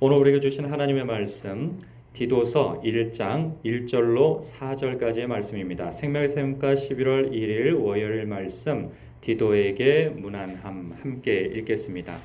오늘 우리에게 주신 하나님의 말씀 디도서 1장 1절로 4절까지의 말씀입니다. 생명의 샘가 11월 1일 월요일 말씀 디도에게 문안함 함께 읽겠습니다.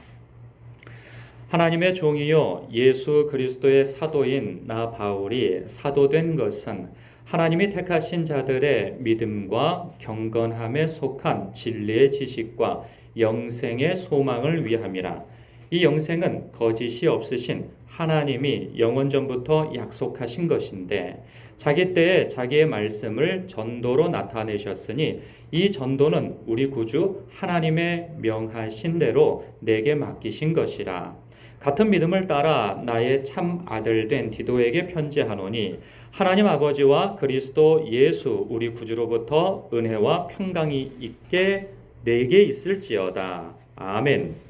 하나님의 종이요 예수 그리스도의 사도인 나 바울이 사도된 것은 하나님이 택하신 자들의 믿음과 경건함에 속한 진리의 지식과 영생의 소망을 위함이라. 이 영생은 거짓이 없으신 하나님이 영원전부터 약속하신 것인데 자기 때에 자기의 말씀을 전도로 나타내셨으니 이 전도는 우리 구주 하나님의 명하신 대로 내게 맡기신 것이라. 같은 믿음을 따라 나의 참 아들 된 디도에게 편지하노니 하나님 아버지와 그리스도 예수 우리 구주로부터 은혜와 평강이 있게 내게 있을지어다. 아멘.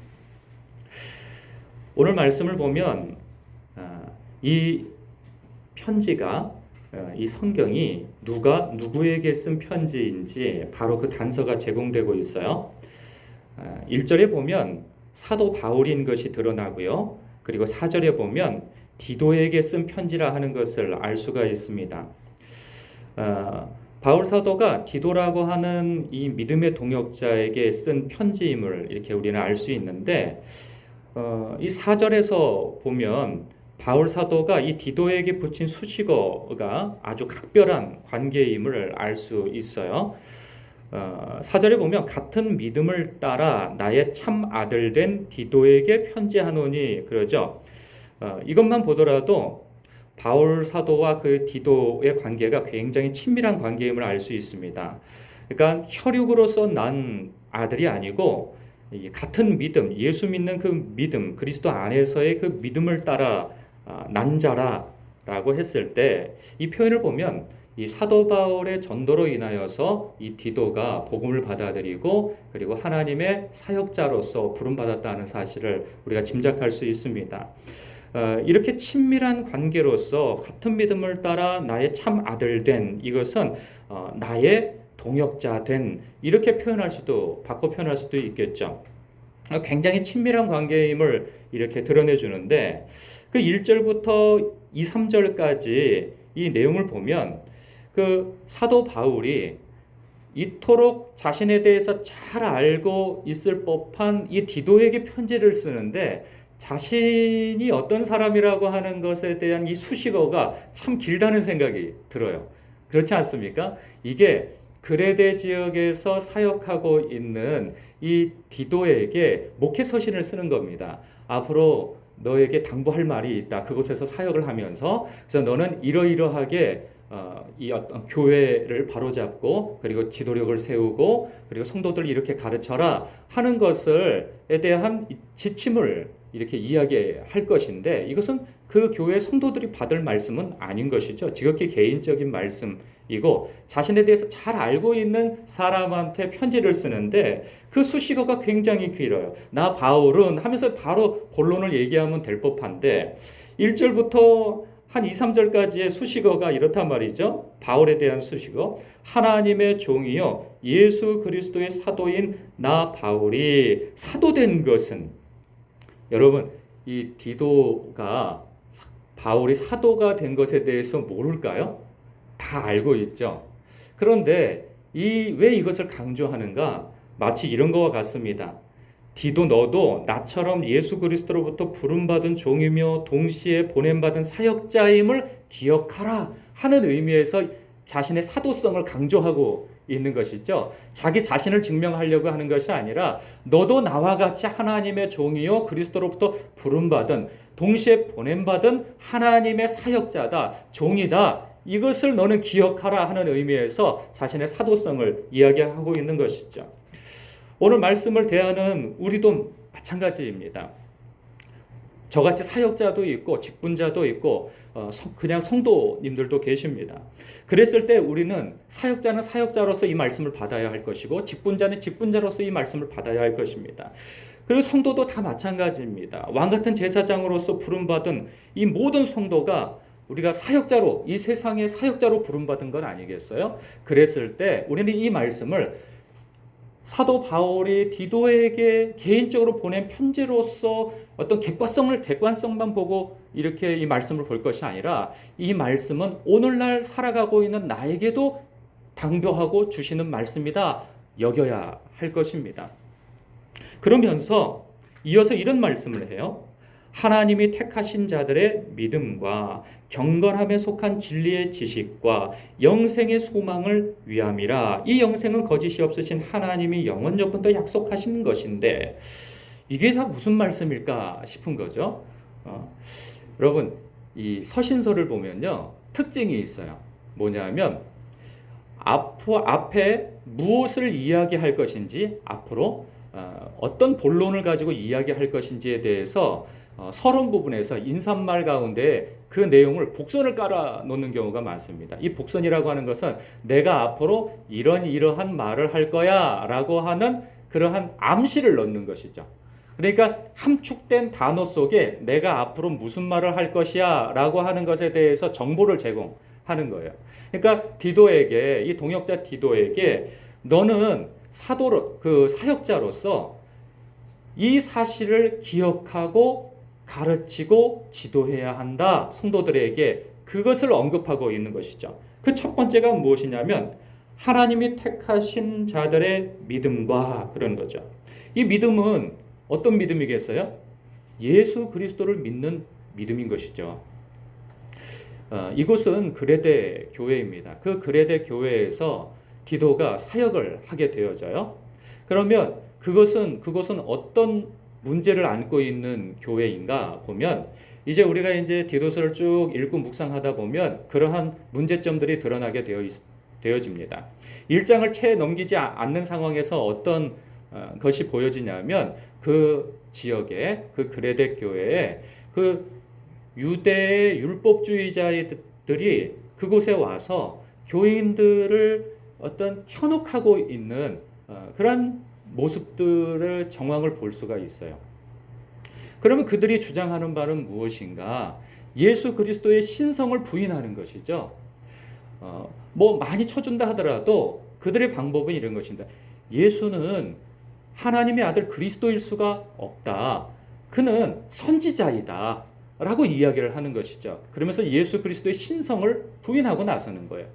오늘 말씀을 보면 이 편지가 이 성경이 누가 누구에게 쓴 편지인지 바로 그 단서가 제공되고 있어요. 1절에 보면 사도 바울인 것이 드러나고요. 그리고 4절에 보면 디도에게 쓴 편지라 하는 것을 알 수가 있습니다. 바울 사도가 디도라고 하는 이 믿음의 동역자에게 쓴 편지임을 이렇게 우리는 알 수 있는데 이 4절에서 보면 바울 사도가 이 디도에게 붙인 수식어가 아주 각별한 관계임을 알 수 있어요. 4절에 보면 같은 믿음을 따라 나의 참 아들 된 디도에게 편지하노니 그러죠. 이것만 보더라도 바울 사도와 그 디도의 관계가 굉장히 친밀한 관계임을 알 수 있습니다. 그러니까 혈육으로서 난 아들이 아니고 같은 믿음, 예수 믿는 그 믿음, 그리스도 안에서의 그 믿음을 따라 난 자라라고 했을 때 이 표현을 보면 이 사도 바울의 전도로 인하여서 이 디도가 복음을 받아들이고 그리고 하나님의 사역자로서 부름받았다는 사실을 우리가 짐작할 수 있습니다. 이렇게 친밀한 관계로서 같은 믿음을 따라 나의 참 아들 된 이것은 나의 동역자 된 이렇게 바꿔 표현할 수도 있겠죠. 굉장히 친밀한 관계임을 이렇게 드러내 주는데 그 1절부터 2, 3절까지 이 내용을 보면 그 사도 바울이 이토록 자신에 대해서 잘 알고 있을 법한 이 디도에게 편지를 쓰는데 자신이 어떤 사람이라고 하는 것에 대한 이 수식어가 참 길다는 생각이 들어요. 그렇지 않습니까? 이게 그레데 지역에서 사역하고 있는 이 디도에게 목회 서신을 쓰는 겁니다. 앞으로 너에게 당부할 말이 있다. 그곳에서 사역을 하면서 그래서 너는 이러이러하게 이 어떤 교회를 바로잡고 그리고 지도력을 세우고 그리고 성도들 이렇게 가르쳐라 하는 것을에 대한 지침을 이렇게 이야기할 것인데 이것은 그 교회 성도들이 받을 말씀은 아닌 것이죠. 지극히 개인적인 말씀이고 자신에 대해서 잘 알고 있는 사람한테 편지를 쓰는데 그 수식어가 굉장히 길어요. 나 바울은 하면서 바로 본론을 얘기하면 될 법한데 1절부터 한 2, 3절까지의 수식어가 이렇단 말이죠. 바울에 대한 수식어. 하나님의 종이요 예수 그리스도의 사도인 나 바울이 사도된 것은 여러분 이 디도가 바울이 사도가 된 것에 대해서 모를까요? 다 알고 있죠. 그런데 왜 이것을 강조하는가? 마치 이런 것과 같습니다. 디도 너도 나처럼 예수 그리스도로부터 부름받은 종이며 동시에 보냄받은 사역자임을 기억하라 하는 의미에서 자신의 사도성을 강조하고 있는 것이죠. 자기 자신을 증명하려고 하는 것이 아니라 너도 나와 같이 하나님의 종이요 그리스도로부터 부름받은 동시에 보냄받은 하나님의 사역자다, 종이다. 이것을 너는 기억하라 하는 의미에서 자신의 사도성을 이야기하고 있는 것이죠. 오늘 말씀을 대하는 우리도 마찬가지입니다. 저같이 사역자도 있고 직분자도 있고 그냥 성도님들도 계십니다. 그랬을 때 우리는 사역자는 사역자로서 이 말씀을 받아야 할 것이고 직분자는 직분자로서 이 말씀을 받아야 할 것입니다. 그리고 성도도 다 마찬가지입니다. 왕같은 제사장으로서 부름받은 이 모든 성도가 우리가 사역자로 이 세상의 사역자로 부름받은 건 아니겠어요? 그랬을 때 우리는 이 말씀을 사도 바울이 디도에게 개인적으로 보낸 편지로서 어떤 객관성만 보고 이렇게 이 말씀을 볼 것이 아니라 이 말씀은 오늘날 살아가고 있는 나에게도 당부하고 주시는 말씀이다 여겨야 할 것입니다. 그러면서 이어서 이런 말씀을 해요. 하나님이 택하신 자들의 믿음과 경건함에 속한 진리의 지식과 영생의 소망을 위함이라. 이 영생은 거짓이 없으신 하나님이 영원 전부터 약속하신 것인데 이게 다 무슨 말씀일까 싶은 거죠. 여러분, 이 서신서를 보면요, 특징이 있어요. 뭐냐면 앞에 무엇을 이야기할 것인지, 앞으로 어떤 본론을 가지고 이야기할 것인지에 대해서 서론 부분에서 인사말 가운데 그 내용을 복선을 깔아 놓는 경우가 많습니다. 이 복선이라고 하는 것은 내가 앞으로 이러한 말을 할 거야 라고 하는 그러한 암시를 넣는 것이죠. 그러니까 함축된 단어 속에 내가 앞으로 무슨 말을 할 것이야 라고 하는 것에 대해서 정보를 제공하는 거예요. 그러니까 디도에게, 이 동역자 디도에게 너는 사역자로서 이 사실을 기억하고 가르치고 지도해야 한다. 성도들에게 그것을 언급하고 있는 것이죠. 그 첫 번째가 무엇이냐면 하나님이 택하신 자들의 믿음과 그런 거죠. 이 믿음은 어떤 믿음이겠어요? 예수 그리스도를 믿는 믿음인 것이죠. 이곳은 그레데 교회입니다. 그 그레데 교회에서 디도가 사역을 하게 되어져요. 그러면 그것은 어떤 문제를 안고 있는 교회인가 보면 이제 우리가 이제 디도서를 쭉 읽고 묵상하다 보면 그러한 문제점들이 드러나게 되어집니다. 1장을 채 넘기지 않는 상황에서 어떤 것이 보여지냐면 그 지역에 그 그레데 교회에 그 유대의 율법주의자들이 그곳에 와서 교인들을 어떤 현혹하고 있는 그런 모습들을 정황을 볼 수가 있어요. 그러면 그들이 주장하는 바는 무엇인가? 예수 그리스도의 신성을 부인하는 것이죠. 뭐 많이 쳐준다 하더라도 그들의 방법은 이런 것입니다. 예수는 하나님의 아들 그리스도일 수가 없다. 그는 선지자이다. 라고 이야기를 하는 것이죠. 그러면서 예수 그리스도의 신성을 부인하고 나서는 거예요.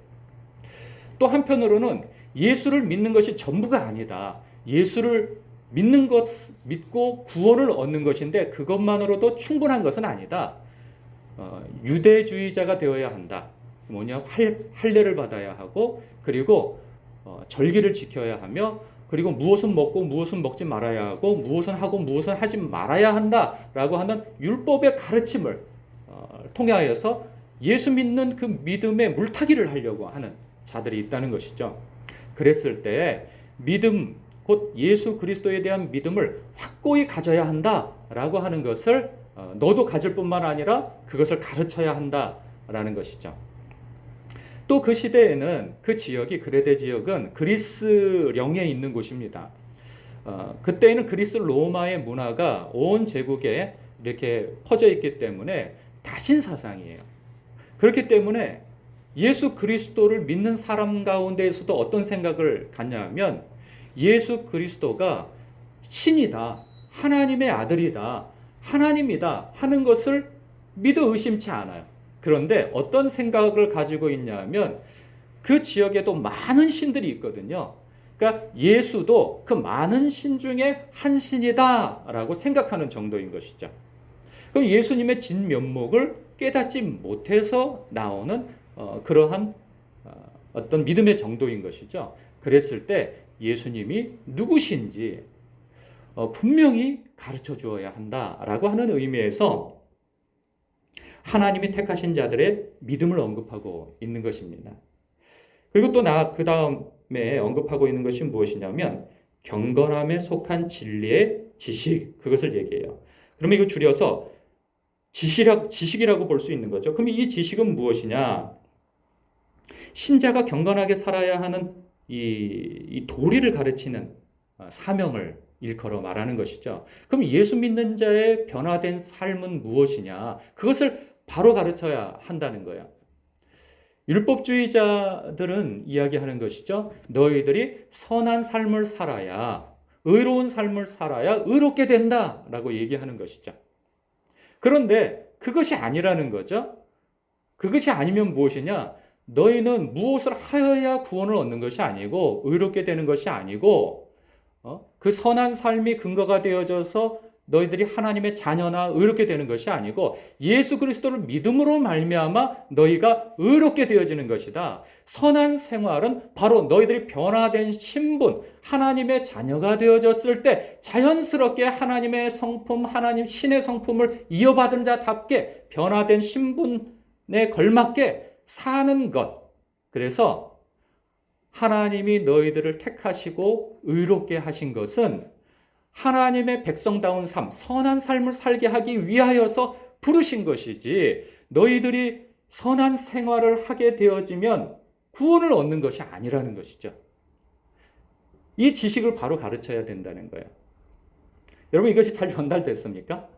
또 한편으로는 예수를 믿는 것이 전부가 아니다. 예수를 믿고 구원을 얻는 것인데 그것만으로도 충분한 것은 아니다. 유대주의자가 되어야 한다. 할례를 받아야 하고 그리고 절기를 지켜야 하며 그리고 무엇은 먹고 무엇은 먹지 말아야 하고 무엇은 하고 무엇은 하지 말아야 한다라고 하는 율법의 가르침을 통하여서 예수 믿는 그 믿음에 물타기를 하려고 하는 자들이 있다는 것이죠. 그랬을 때 믿음, 곧 예수 그리스도에 대한 믿음을 확고히 가져야 한다라고 하는 것을 너도 가질 뿐만 아니라 그것을 가르쳐야 한다라는 것이죠. 또 그 시대에는 그 지역이 그레데 지역은 그리스령에 있는 곳입니다. 그때에는 그리스 로마의 문화가 온 제국에 이렇게 퍼져 있기 때문에 다신 사상이에요. 그렇기 때문에 예수 그리스도를 믿는 사람 가운데에서도 어떤 생각을 갖냐면 예수 그리스도가 신이다, 하나님의 아들이다, 하나님이다 하는 것을 믿어 의심치 않아요. 그런데 어떤 생각을 가지고 있냐면 그 지역에도 많은 신들이 있거든요. 그러니까 예수도 그 많은 신 중에 한 신이다라고 생각하는 정도인 것이죠. 그럼 예수님의 진면목을 깨닫지 못해서 나오는 그러한 어떤 믿음의 정도인 것이죠. 그랬을 때 예수님이 누구신지 분명히 가르쳐 주어야 한다라고 하는 의미에서 하나님이 택하신 자들의 믿음을 언급하고 있는 것입니다. 그리고 또 그 다음에 언급하고 있는 것이 무엇이냐면 경건함에 속한 진리의 지식, 그것을 얘기해요. 그러면 이거 줄여서 지식이라고 볼 수 있는 거죠. 그럼 이 지식은 무엇이냐? 신자가 경건하게 살아야 하는 이 도리를 가르치는 사명을 일컬어 말하는 것이죠. 그럼 예수 믿는 자의 변화된 삶은 무엇이냐? 그것을 바로 가르쳐야 한다는 거예요. 율법주의자들은 이야기하는 것이죠. 너희들이 선한 삶을 살아야, 의로운 삶을 살아야 의롭게 된다라고 얘기하는 것이죠. 그런데 그것이 아니라는 거죠. 그것이 아니면 무엇이냐? 너희는 무엇을 하여야 구원을 얻는 것이 아니고 의롭게 되는 것이 아니고 그 선한 삶이 근거가 되어져서 너희들이 하나님의 자녀나 의롭게 되는 것이 아니고 예수 그리스도를 믿음으로 말미암아 너희가 의롭게 되어지는 것이다. 선한 생활은 바로 너희들이 변화된 신분, 하나님의 자녀가 되어졌을 때 자연스럽게 하나님의 성품, 하나님 신의 성품을 이어받은 자답게 변화된 신분에 걸맞게 사는 것. 그래서 하나님이 너희들을 택하시고 의롭게 하신 것은 하나님의 백성다운 삶, 선한 삶을 살게 하기 위하여서 부르신 것이지 너희들이 선한 생활을 하게 되어지면 구원을 얻는 것이 아니라는 것이죠. 이 지식을 바로 가르쳐야 된다는 거예요. 여러분 이것이 잘 전달됐습니까?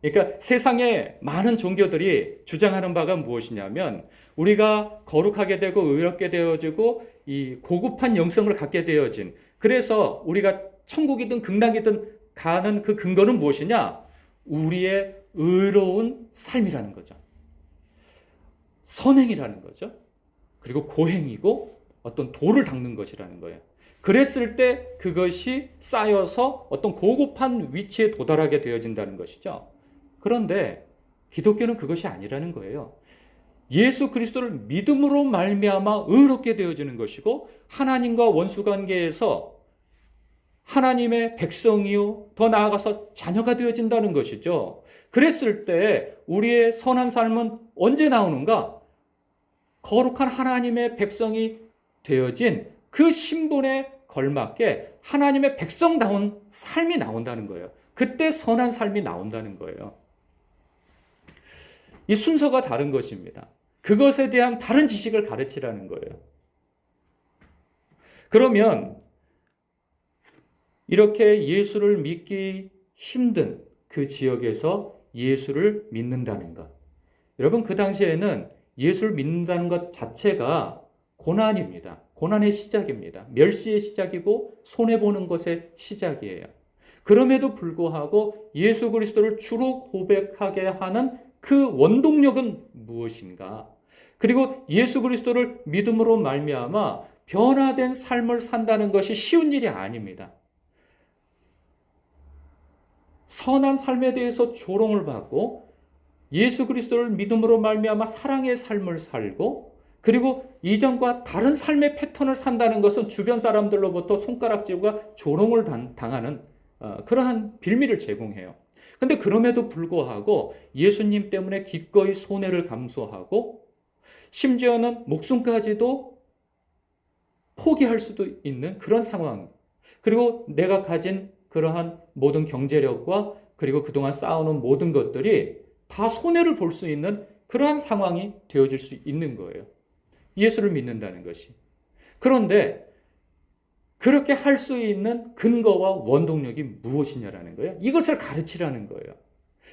그러니까 세상에 많은 종교들이 주장하는 바가 무엇이냐면 우리가 거룩하게 되고 의롭게 되어지고 이 고급한 영성을 갖게 되어진 그래서 우리가 천국이든 극락이든 가는 그 근거는 무엇이냐? 우리의 의로운 삶이라는 거죠. 선행이라는 거죠. 그리고 고행이고 어떤 도를 닦는 것이라는 거예요. 그랬을 때 그것이 쌓여서 어떤 고급한 위치에 도달하게 되어진다는 것이죠. 그런데 기독교는 그것이 아니라는 거예요. 예수 그리스도를 믿음으로 말미암아 의롭게 되어지는 것이고 하나님과 원수 관계에서 하나님의 백성이요 더 나아가서 자녀가 되어진다는 것이죠. 그랬을 때 우리의 선한 삶은 언제 나오는가? 거룩한 하나님의 백성이 되어진 그 신분에 걸맞게 하나님의 백성다운 삶이 나온다는 거예요. 그때 선한 삶이 나온다는 거예요. 이 순서가 다른 것입니다. 그것에 대한 바른 지식을 가르치라는 거예요. 그러면 이렇게 예수를 믿기 힘든 그 지역에서 예수를 믿는다는 것. 여러분 그 당시에는 예수를 믿는다는 것 자체가 고난입니다. 고난의 시작입니다. 멸시의 시작이고 손해보는 것의 시작이에요. 그럼에도 불구하고 예수 그리스도를 주로 고백하게 하는 그 원동력은 무엇인가? 그리고 예수 그리스도를 믿음으로 말미암아 변화된 삶을 산다는 것이 쉬운 일이 아닙니다. 선한 삶에 대해서 조롱을 받고 예수 그리스도를 믿음으로 말미암아 사랑의 삶을 살고 그리고 이전과 다른 삶의 패턴을 산다는 것은 주변 사람들로부터 손가락질과 조롱을 당하는 그러한 빌미를 제공해요. 근데 그럼에도 불구하고 예수님 때문에 기꺼이 손해를 감수하고 심지어는 목숨까지도 포기할 수도 있는 그런 상황. 그리고 내가 가진 그러한 모든 경제력과 그리고 그동안 쌓아놓은 모든 것들이 다 손해를 볼 수 있는 그러한 상황이 되어질 수 있는 거예요. 예수를 믿는다는 것이. 그런데 그렇게 할 수 있는 근거와 원동력이 무엇이냐라는 거예요. 이것을 가르치라는 거예요.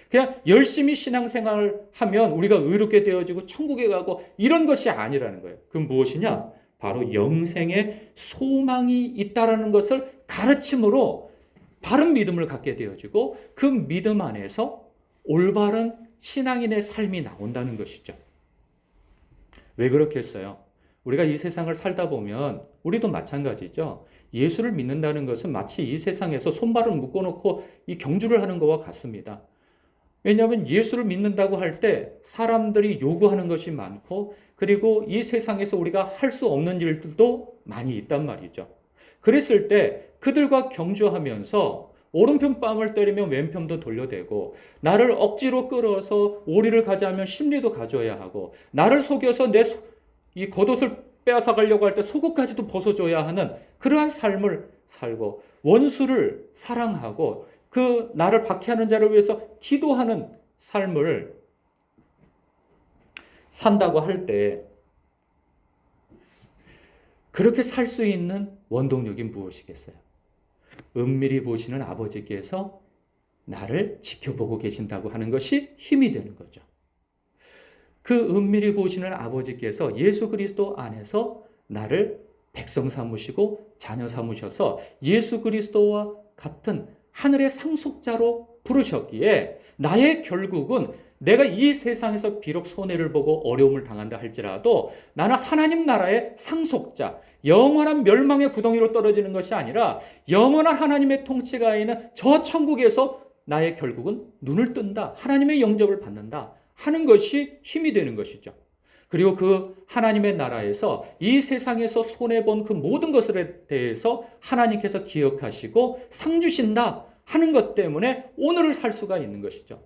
그냥 열심히 신앙생활을 하면 우리가 의롭게 되어지고 천국에 가고 이런 것이 아니라는 거예요. 그럼 무엇이냐? 바로 영생의 소망이 있다라는 것을 가르침으로 바른 믿음을 갖게 되어지고 그 믿음 안에서 올바른 신앙인의 삶이 나온다는 것이죠. 왜 그렇겠어요? 우리가 이 세상을 살다 보면 우리도 마찬가지죠. 예수를 믿는다는 것은 마치 이 세상에서 손발을 묶어놓고 이 경주를 하는 것과 같습니다. 왜냐하면 예수를 믿는다고 할 때 사람들이 요구하는 것이 많고 그리고 이 세상에서 우리가 할 수 없는 일들도 많이 있단 말이죠. 그랬을 때 그들과 경주하면서 오른편 뺨을 때리면 왼편도 돌려대고 나를 억지로 끌어서 오리를 가져가면 심리도 가져야 하고 나를 속여서 이 겉옷을 빼앗아 가려고 할 때 속옷까지도 벗어줘야 하는 그러한 삶을 살고 원수를 사랑하고 그 나를 박해하는 자를 위해서 기도하는 삶을 산다고 할 때 그렇게 살 수 있는 원동력이 무엇이겠어요? 은밀히 보시는 아버지께서 나를 지켜보고 계신다고 하는 것이 힘이 되는 거죠. 그 은밀히 보시는 아버지께서 예수 그리스도 안에서 나를 백성 삼으시고 자녀 삼으셔서 예수 그리스도와 같은 하늘의 상속자로 부르셨기에 나의 결국은 내가 이 세상에서 비록 손해를 보고 어려움을 당한다 할지라도 나는 하나님 나라의 상속자, 영원한 멸망의 구덩이로 떨어지는 것이 아니라 영원한 하나님의 통치가 있는 저 천국에서 나의 결국은 눈을 뜬다, 하나님의 영접을 받는다 하는 것이 힘이 되는 것이죠. 그리고 그 하나님의 나라에서 이 세상에서 손해본 그 모든 것에 대해서 하나님께서 기억하시고 상 주신다 하는 것 때문에 오늘을 살 수가 있는 것이죠.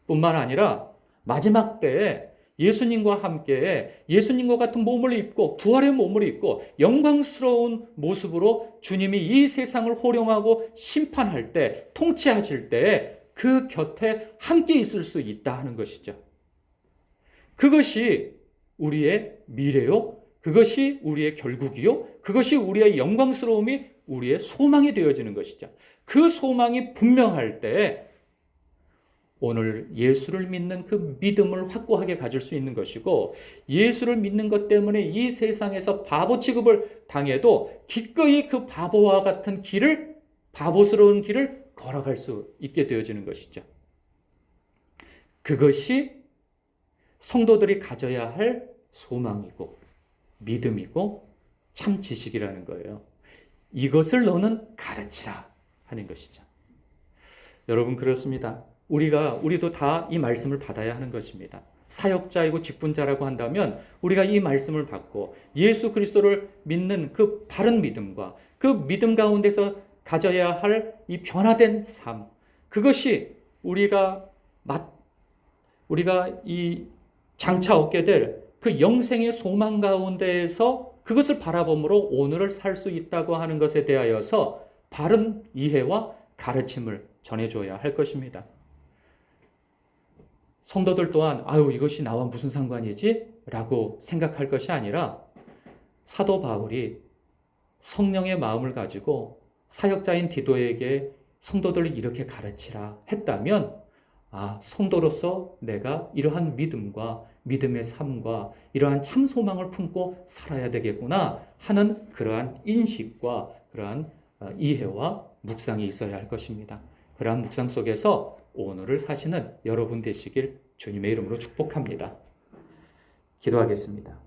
뿐만 아니라 마지막 때에 예수님과 함께 예수님과 같은 몸을 입고 부활의 몸을 입고 영광스러운 모습으로 주님이 이 세상을 호령하고 심판할 때, 통치하실 때 그 곁에 함께 있을 수 있다 하는 것이죠. 그것이 우리의 미래요. 그것이 우리의 결국이요. 그것이 우리의 영광스러움이 우리의 소망이 되어지는 것이죠. 그 소망이 분명할 때 오늘 예수를 믿는 그 믿음을 확고하게 가질 수 있는 것이고, 예수를 믿는 것 때문에 이 세상에서 바보 취급을 당해도 기꺼이 그 바보와 같은 길을, 바보스러운 길을 걸어갈 수 있게 되어지는 것이죠. 그것이 성도들이 가져야 할 소망이고 믿음이고 참 지식이라는 거예요. 이것을 너는 가르치라 하는 것이죠. 여러분, 그렇습니다. 우리도 다 이 말씀을 받아야 하는 것입니다. 사역자이고 직분자라고 한다면 우리가 이 말씀을 받고 예수 그리스도를 믿는 그 바른 믿음과 그 믿음 가운데서 가져야 할 이 변화된 삶, 그것이 우리가 이 장차 얻게 될 그 영생의 소망 가운데에서 그것을 바라봄으로 오늘을 살 수 있다고 하는 것에 대하여서 바른 이해와 가르침을 전해줘야 할 것입니다. 성도들 또한 이것이 나와 무슨 상관이지? 라고 생각할 것이 아니라 사도 바울이 성령의 마음을 가지고 사역자인 디도에게 성도들을 이렇게 가르치라 했다면 성도로서 내가 이러한 믿음과 믿음의 삶과 이러한 참 소망을 품고 살아야 되겠구나 하는 그러한 인식과 그러한 이해와 묵상이 있어야 할 것입니다. 그러한 묵상 속에서 오늘을 사시는 여러분 되시길 주님의 이름으로 축복합니다. 기도하겠습니다.